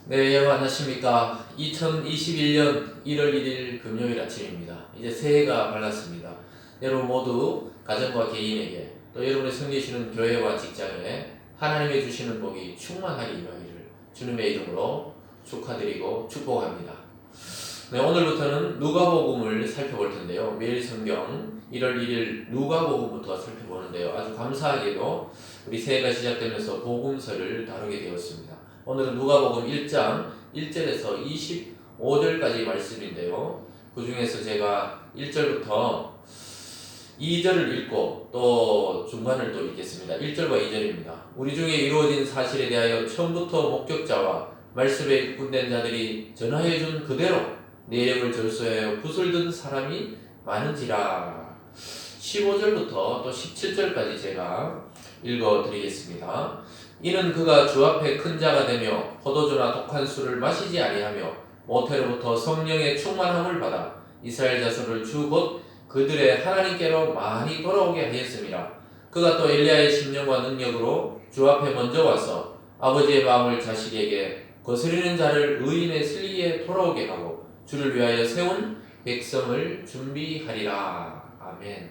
네, 여러분 안녕하십니까. 2021년 1월 1일 금요일 아침입니다. 이제 새해가 밝았습니다. 여러분 모두 가정과 개인에게 또 여러분의 섬기시는 교회와 직장에 하나님의 주시는 복이 충만하게 임하기를 주님의 이름으로 축하드리고 축복합니다. 네, 오늘부터는 누가복음을 살펴볼 텐데요. 매일 성경 1월 1일 누가복음부터 살펴보는데요. 아주 감사하게도 우리 새해가 시작되면서 복음서를 다루게 되었습니다. 오늘은 누가복음 1장 1절에서 25절까지 말씀인데요. 그 중에서 제가 1절부터 2절을 읽고 또 중간을 또 읽겠습니다. 1절과 2절입니다. 우리 중에 이루어진 사실에 대하여 처음부터 목격자와 말씀에 일꾼된 자들이 전하여 준 그대로 내력을 절수하여 붓을 든 사람이 많은지라. 15절부터 또 17절까지 제가 읽어드리겠습니다. 이는 그가 주 앞에 큰 자가 되며 포도주나 독한 술을 마시지 아니하며 모태로부터 성령의 충만함을 받아 이스라엘 자손을 주 곧 그들의 하나님께로 많이 돌아오게 하였습니다. 그가 또 엘리야의 심령과 능력으로 주 앞에 먼저 와서 아버지의 마음을 자식에게 거스르는 자를 의인의 슬기에 돌아오게 하고 주를 위하여 세운 백성을 준비하리라. 아멘.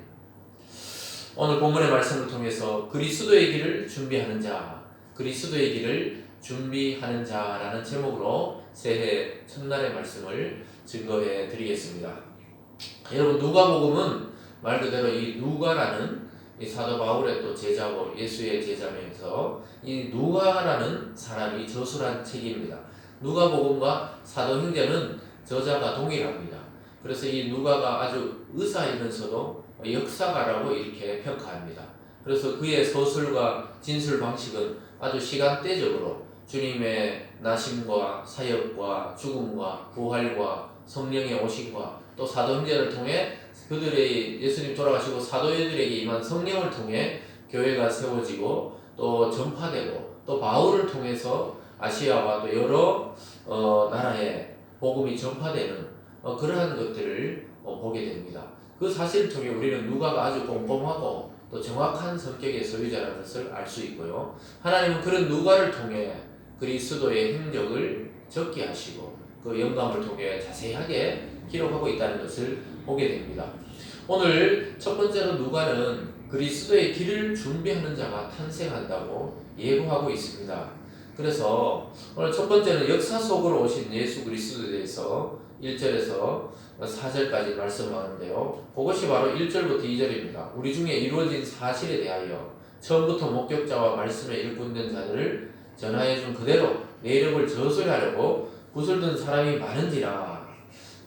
오늘 본문의 말씀을 통해서 그리스도의 길을 준비하는 자, 그리스도의 길을 준비하는 자라는 제목으로 새해 첫날의 말씀을 증거해 드리겠습니다. 여러분, 누가복음은 말 그대로 이 누가라는 이 사도 바울의 또 제자고 예수의 제자면서 이 누가라는 사람이 저술한 책입니다. 누가복음과 사도행전은 저자가 동일합니다. 그래서 이 누가가 아주 의사이면서도 역사가라고 이렇게 평가합니다. 그래서 그의 서술과 진술 방식은 아주 시간대적으로 주님의 나심과 사역과 죽음과 부활과 성령의 오심과 또 사도행전을 통해 그들의 예수님 돌아가시고 사도들에게 임한 성령을 통해 교회가 세워지고 또 전파되고 또 바울을 통해서 아시아와 또 여러 나라에 복음이 전파되는 그러한 것들을 보게 됩니다. 그 사실을 통해 우리는 누가가 아주 꼼꼼하고 또 정확한 성격의 소유자라는 것을 알 수 있고요. 하나님은 그런 누가를 통해 그리스도의 행적을 적게 하시고 그 영감을 통해 자세하게 기록하고 있다는 것을 보게 됩니다. 오늘 첫 번째로 누가는 그리스도의 길을 준비하는 자가 탄생한다고 예고하고 있습니다. 그래서 오늘 첫 번째는 역사 속으로 오신 예수 그리스도에 대해서 1절에서 4절까지 말씀하는데요. 그것이 바로 1절부터 2절입니다. 우리 중에 이루어진 사실에 대하여 처음부터 목격자와 말씀에 일꾼된 자들을 전하여 준 그대로 내력을 저술하려고 붓을 든 사람이 많은지라.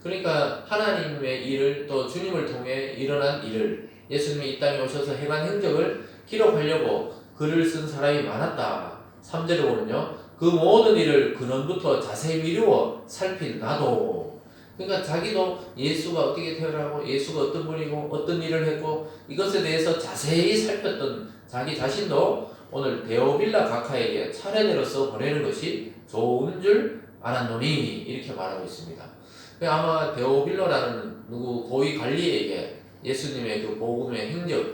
그러니까 하나님의 일을 또 주님을 통해 일어난 일을 예수님이 이 땅에 오셔서 행한 행적을 기록하려고 글을 쓴 사람이 많았다. 3절에 보면요. 그 모든 일을 근원부터 자세히 미루어 살핀 나도. 그러니까 자기도 예수가 어떻게 태어나고 예수가 어떤 분이고 어떤 일을 했고 이것에 대해서 자세히 살폈던 자기 자신도 오늘 데오빌라 각하에게 차례대로 써 보내는 것이 좋은 줄 알았노니 이렇게 말하고 있습니다. 아마 데오빌라라는 누구 고위 관리에게 예수님의 그 복음의 행적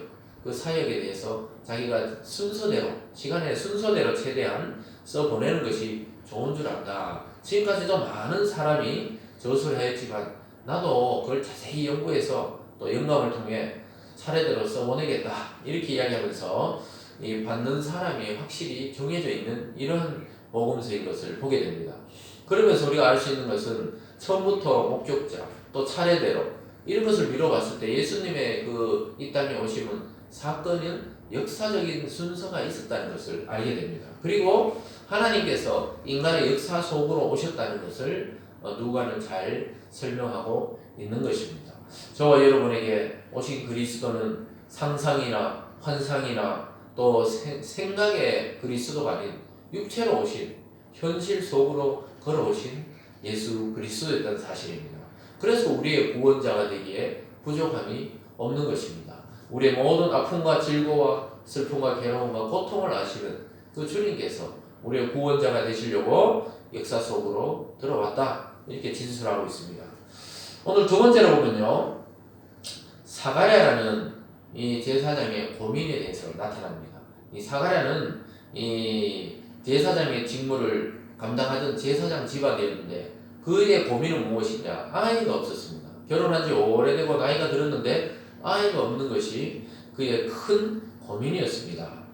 그 사역에 대해서 자기가 순서대로 시간의 순서대로 최대한 써 보내는 것이 좋은 줄 안다. 지금까지도 많은 사람이 저술을 했지만 나도 그걸 자세히 연구해서 또 영감을 통해 차례대로 써보내겠다 이렇게 이야기하면서 이 받는 사람이 확실히 정해져 있는 이러한 복음서인 것을 보게 됩니다. 그러면서 우리가 알 수 있는 것은 처음부터 목격자 또 차례대로 이런 것을 미뤄봤을 때 예수님의 그 이 땅에 오심은 사건은 역사적인 순서가 있었다는 것을 알게 됩니다. 그리고 하나님께서 인간의 역사 속으로 오셨다는 것을 누가는 잘 설명하고 있는 것입니다. 저와 여러분에게 오신 그리스도는 상상이나 환상이나 또 생각의 그리스도가 아닌 육체로 오신 현실 속으로 걸어오신 예수 그리스도였다는 사실입니다. 그래서 우리의 구원자가 되기에 부족함이 없는 것입니다. 우리의 모든 아픔과 질고와 슬픔과 괴로움과 고통을 아시는 그 주님께서 우리의 구원자가 되시려고 역사 속으로 들어왔다 이렇게 진술하고 있습니다. 오늘 두 번째로 보면요. 사가랴라는 이 제사장의 고민에 대해서 나타납니다. 이 사가랴는 이 제사장의 직무를 감당하던 제사장 집안이었는데 그의 고민은 무엇이냐? 아이가 없었습니다. 결혼한 지 오래되고 나이가 들었는데 아이가 없는 것이 그의 큰 고민이었습니다.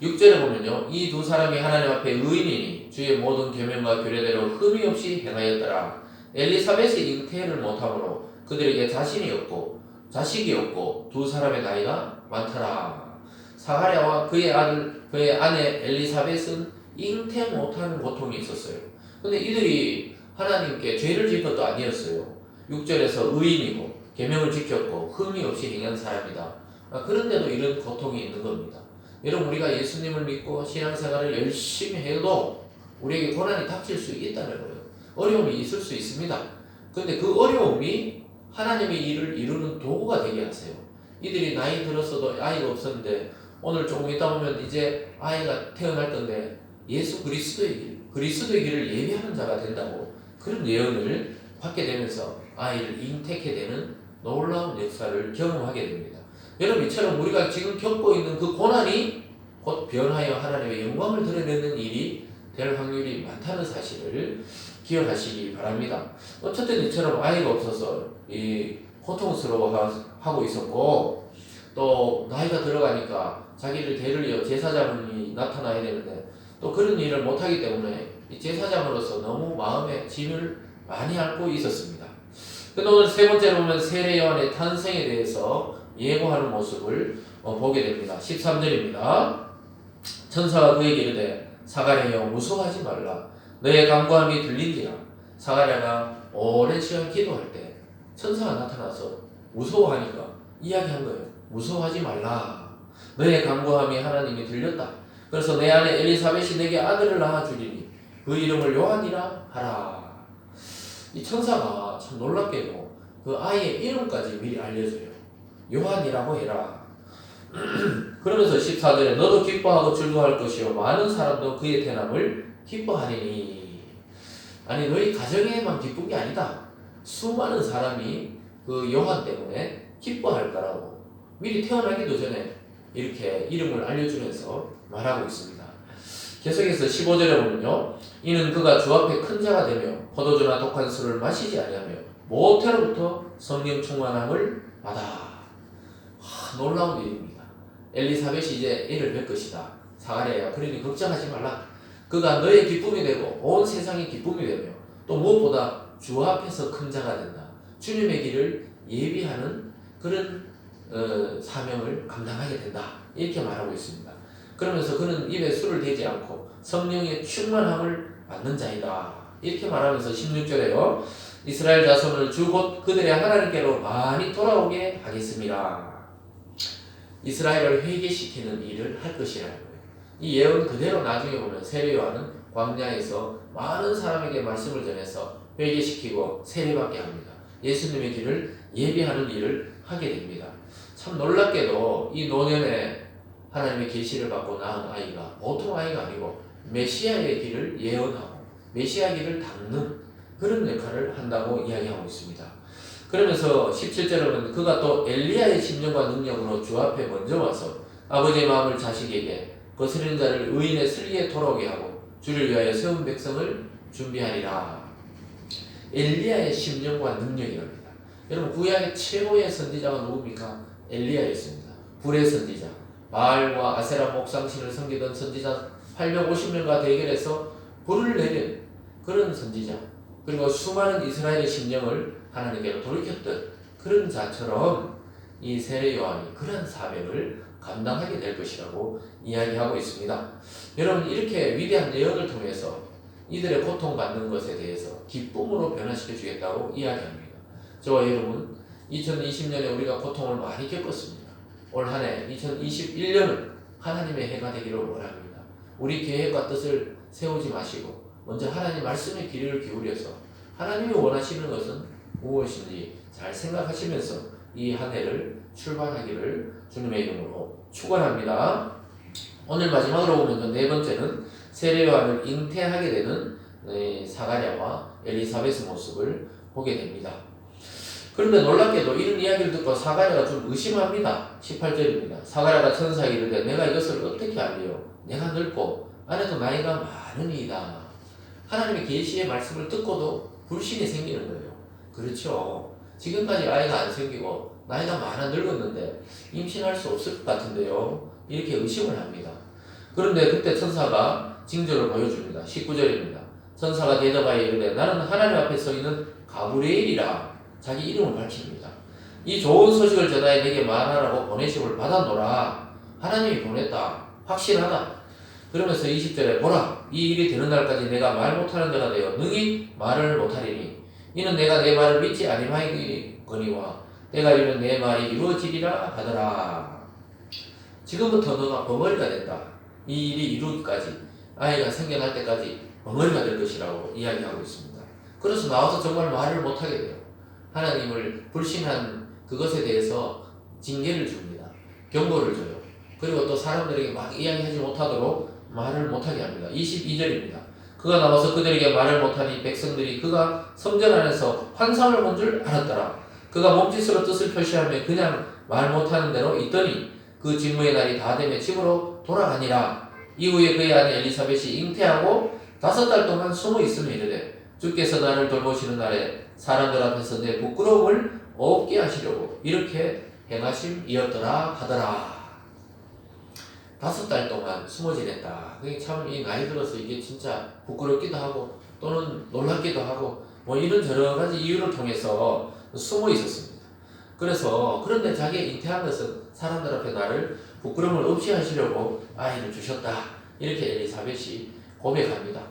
6절에 보면요. 이 두 사람이 하나님 앞에 의인이니 주의 모든 계명과 규례대로 흠이 없이 행하였더라. 엘리사벳이 잉태를 못하므로 그들에게 자식이 없고 두 사람의 나이가 많더라. 사가랴와 그의 아내 엘리사벳은 잉태 못하는 고통이 있었어요. 근데 이들이 하나님께 죄를 지은 것도 아니었어요. 6절에서 의인이고 계명을 지켰고 흠이 없이 행한 사람이다. 그런데도 이런 고통이 있는 겁니다. 여러분, 우리가 예수님을 믿고 신앙생활을 열심히 해도 우리에게 고난이 닥칠 수 있다는 거예요. 어려움이 있을 수 있습니다. 그런데 그 어려움이 하나님의 일을 이루는 도구가 되게 하세요. 이들이 나이 들었어도 아이가 없었는데 오늘 조금 있다 보면 이제 아이가 태어날 건데 예수 그리스도의 길을 예비하는 자가 된다고 그런 예언을 받게 되면서 아이를 잉태케 되는 놀라운 역사를 경험하게 됩니다. 여러분, 이처럼 우리가 지금 겪고 있는 그 고난이 곧 변하여 하나님의 영광을 드러내는 일이 될 확률이 많다는 사실을 기억하시기 바랍니다. 어쨌든 이처럼 아이가 없어서 고통스러워하고 있었고, 또 나이가 들어가니까 자기를 대를 이어 제사장이 나타나야 되는데 또 그런 일을 못하기 때문에 이 제사장으로서 너무 마음에 짐을 많이 앓고 있었습니다. 근데 오늘 세 번째로 보면 세례 요한의 탄생에 대해서 예고하는 모습을 보게 됩니다. 13절입니다. 천사가 그에게 이르되 사가랴여 무서워하지 말라. 너의 간구함이 들린지라. 사가랴가 오랜 시간 기도할 때 천사가 나타나서 무서워하니까 이야기한 거예요. 무서워하지 말라. 너의 간구함이 하나님이 들렸다. 그래서 내 아내 엘리사벳이 내게 아들을 낳아주리니 그 이름을 요한이라 하라. 이 천사가 참 놀랍게도 그 아이의 이름까지 미리 알려줘요. 요한이라고 해라. 그러면서 14절에 너도 기뻐하고 즐거워할 것이요 많은 사람도 그의 태남을 기뻐하리니. 아니, 너희 가정에만 기쁜 게 아니다. 수많은 사람이 그 요한 때문에 기뻐할 거라고 미리 태어나기도 전에 이렇게 이름을 알려주면서 말하고 있습니다. 계속해서 15절에 보면요. 이는 그가 주 앞에 큰 자가 되며 포도주나 독한 술을 마시지 아니하며 모태로부터 성령 충만함을 받아. 놀라운 일입니다. 엘리사벳이 이제 애를 뵐 것이다. 사가랴야, 그러니 걱정하지 말라. 그가 너의 기쁨이 되고 온 세상의 기쁨이 되며 또 무엇보다 주 앞에서 큰 자가 된다. 주님의 길을 예비하는 그런 사명을 감당하게 된다. 이렇게 말하고 있습니다. 그러면서 그는 입에 술을 대지 않고 성령의 충만함을 받는 자이다. 이렇게 말하면서 16절에요. 이스라엘 자손을 주 곧 그들의 하나님께로 많이 돌아오게 하겠습니다. 이스라엘을 회개시키는 일을 할 것이라는 거예요. 이 예언 그대로 나중에 보면 세례 요한은 광야에서 많은 사람에게 말씀을 전해서 회개시키고 세례받게 합니다. 예수님의 길을 예비하는 일을 하게 됩니다. 참 놀랍게도 이 노년에 하나님의 계시를 받고 낳은 아이가 보통 아이가 아니고 메시아의 길을 예언하고 메시아 길을 닦는 그런 역할을 한다고 이야기하고 있습니다. 그러면서 17절에는 그가 또 엘리야의 심령과 능력으로 주 앞에 먼저 와서 아버지의 마음을 자식에게 거스르는 자를 의인의 슬기에 돌아오게 하고 주를 위하여 세운 백성을 준비하리라. 엘리야의 심령과 능력이랍니다. 여러분, 구약의 최고의 선지자가 누굽니까? 엘리야였습니다. 불의 선지자. 바알과 아세라 목상신을 섬기던 선지자 850명과 대결해서 불을 내린 그런 선지자. 그리고 수많은 이스라엘의 심령을 하나님께로 돌이켰던 그런 자처럼 이 세례 요한이 그런 사명을 감당하게 될 것이라고 이야기하고 있습니다. 여러분, 이렇게 위대한 예언을 통해서 이들의 고통받는 것에 대해서 기쁨으로 변화시켜 주겠다고 이야기합니다. 저와 여러분, 2020년에 우리가 고통을 많이 겪었습니다. 올 한 해 2021년은 하나님의 해가 되기를 원합니다. 우리 계획과 뜻을 세우지 마시고 먼저 하나님 말씀에 귀를 기울여서 하나님이 원하시는 것은 무엇인지 잘 생각하시면서 이 한 해를 출발하기를 주님의 이름으로 축원합니다. 오늘 마지막으로 보면 네 번째는 세례 요한을 잉태하게 되는 사가랴와 엘리사벳의 모습을 보게 됩니다. 그런데 놀랍게도 이런 이야기를 듣고 사가랴가 좀 의심합니다. 18절입니다. 사가랴가 천사에게 이르되 내가 이것을 어떻게 알리요? 내가 늙고 아내도 나이가 많으니이다. 하나님의 계시의 말씀을 듣고도 불신이 생기는 거예요. 그렇죠. 지금까지 아이가 안 생기고 나이가 많아 늙었는데 임신할 수 없을 것 같은데요. 이렇게 의심을 합니다. 그런데 그때 천사가 징조를 보여줍니다. 19절입니다. 천사가 대답하여 이르되 나는 하나님 앞에 서 있는 가브리엘이라 자기 이름을 밝힙니다. 이 좋은 소식을 전하여 내게 말하라고 보내심을 받았노라. 하나님이 보냈다. 확실하다. 그러면서 20절에 보라 이 일이 되는 날까지 내가 말 못하는 자가 되어 능히 말을 못하리니 이는 내가 내 말을 믿지 아니하거니와 때가 이르면 내 말이 이루어지리라 하더라. 지금부터 너가 벙어리가 된다. 이 일이 이루기까지 아이가 생겨날 때까지 벙어리가 될 것이라고 이야기하고 있습니다. 그래서 나와서 정말 말을 못하게 돼요. 하나님을 불신한 그것에 대해서 징계를 줍니다. 경고를 줘요. 그리고 또 사람들에게 막 이야기하지 못하도록 말을 못하게 합니다. 22절입니다. 그가 나와서 그들에게 말을 못하니 백성들이 그가 성전 안에서 환상을 본 줄 알았더라. 그가 몸짓으로 뜻을 표시하며 그냥 말 못하는 대로 있더니 그 직무의 날이 다 되며 집으로 돌아가니라. 이후에 그의 아내 엘리사벳이 잉태하고 5달 동안 숨어 있으며 이르되 주께서 나를 돌보시는 날에 사람들 앞에서 내 부끄러움을 없게 하시려고 이렇게 행하심이었더라 하더라. 5달 동안 숨어 지냈다. 그게 참 이 나이 들어서 이게 진짜 부끄럽기도 하고 또는 놀랍기도 하고 뭐 이런 여러 가지 이유를 통해서 숨어 있었습니다. 그런데 자기가 잉태한 것은 사람들 앞에 나를 부끄러움을 없이 하시려고 아이를 주셨다. 이렇게 엘리사벳이 고백합니다.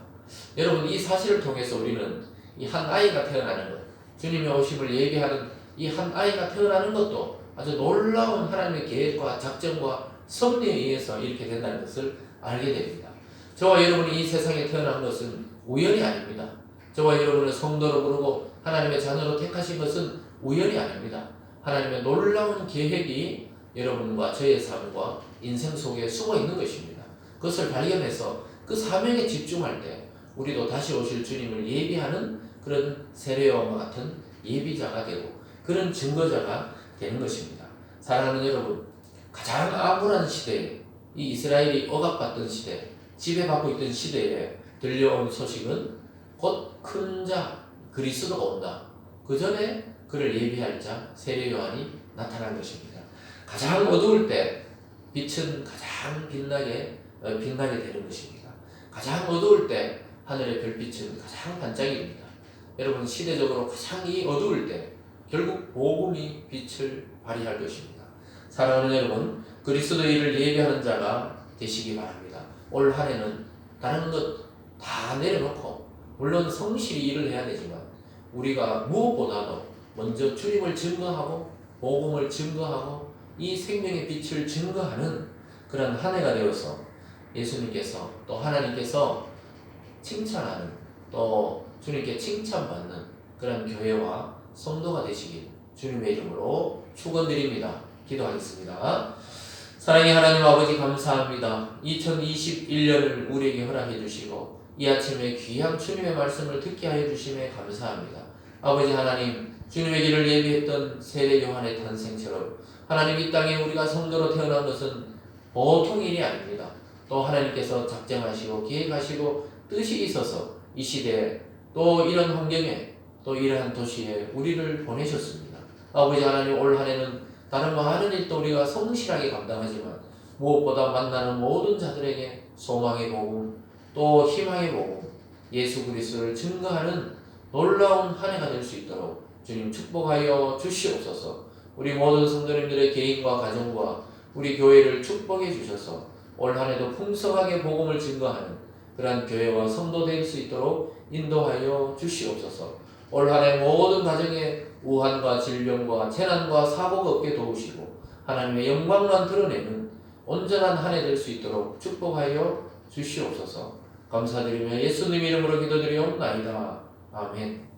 여러분 이 사실을 통해서 우리는 이 한 아이가 태어나는 것, 주님의 오심을 예비하는 이 한 아이가 태어나는 것도 아주 놀라운 하나님의 계획과 작정과 섭리에 의해서 이렇게 된다는 것을 알게 됩니다. 저와 여러분이 이 세상에 태어난 것은 우연이 아닙니다. 저와 여러분을 성도로 부르고 하나님의 자녀로 택하신 것은 우연이 아닙니다. 하나님의 놀라운 계획이 여러분과 저의 삶과 인생 속에 숨어 있는 것입니다. 그것을 발견해서 그 사명에 집중할 때 우리도 다시 오실 주님을 예비하는 그런 세례요한과 같은 예비자가 되고 그런 증거자가 되는 것입니다. 사랑하는 여러분, 가장 암울한 시대에 이 이스라엘이 억압받던 시대, 지배받고 있던 시대에 들려온 소식은 곧 큰 자 그리스도가 온다. 그 전에 그를 예비할 자 세례 요한이 나타난 것입니다. 가장 어두울 때 빛은 가장 빛나게 되는 것입니다. 가장 어두울 때 하늘의 별빛은 가장 반짝입니다. 여러분 시대적으로 가장 이 어두울 때 결국 복음이 빛을 발휘할 것입니다. 사랑하는 여러분, 그리스도의 일을 예비하는 자가 되시기 바랍니다. 올 한 해는 다른 것 다 내려놓고 물론 성실히 일을 해야 되지만 우리가 무엇보다도 먼저 주님을 증거하고 복음을 증거하고 이 생명의 빛을 증거하는 그런 한 해가 되어서 예수님께서 또 하나님께서 칭찬하는 또 주님께 칭찬받는 그런 교회와 성도가 되시길 주님의 이름으로 축원드립니다. 기도하겠습니다. 사랑의 하나님 아버지 감사합니다. 2021년을 우리에게 허락해 주시고 이 아침에 귀한 주님의 말씀을 듣게 하여 주심에 감사합니다. 아버지 하나님, 주님의 길을 예비했던 세례 요한의 탄생처럼 하나님 이 땅에 우리가 성도로 태어난 것은 보통 일이 아닙니다. 또 하나님께서 작정하시고 계획하시고 뜻이 있어서 이 시대에 또 이런 환경에 또 이러한 도시에 우리를 보내셨습니다. 아버지 하나님, 올 한 해는 다른 많은 일도 우리가 성실하게 감당하지만 무엇보다 만나는 모든 자들에게 소망의 복음 또 희망의 복음 예수 그리스도를 증거하는 놀라운 한 해가 될 수 있도록 주님 축복하여 주시옵소서. 우리 모든 성도님들의 개인과 가정과 우리 교회를 축복해 주셔서 올 한 해도 풍성하게 복음을 증거하는 그러한 교회와 성도 될 수 있도록 인도하여 주시옵소서. 올 한 해 모든 가정에 우환과 질병과 재난과 사고가 없게 도우시고 하나님의 영광만 드러내는 온전한 한 해 될 수 있도록 축복하여 주시옵소서. 감사드리며 예수님 이름으로 기도드리옵나이다. 아멘.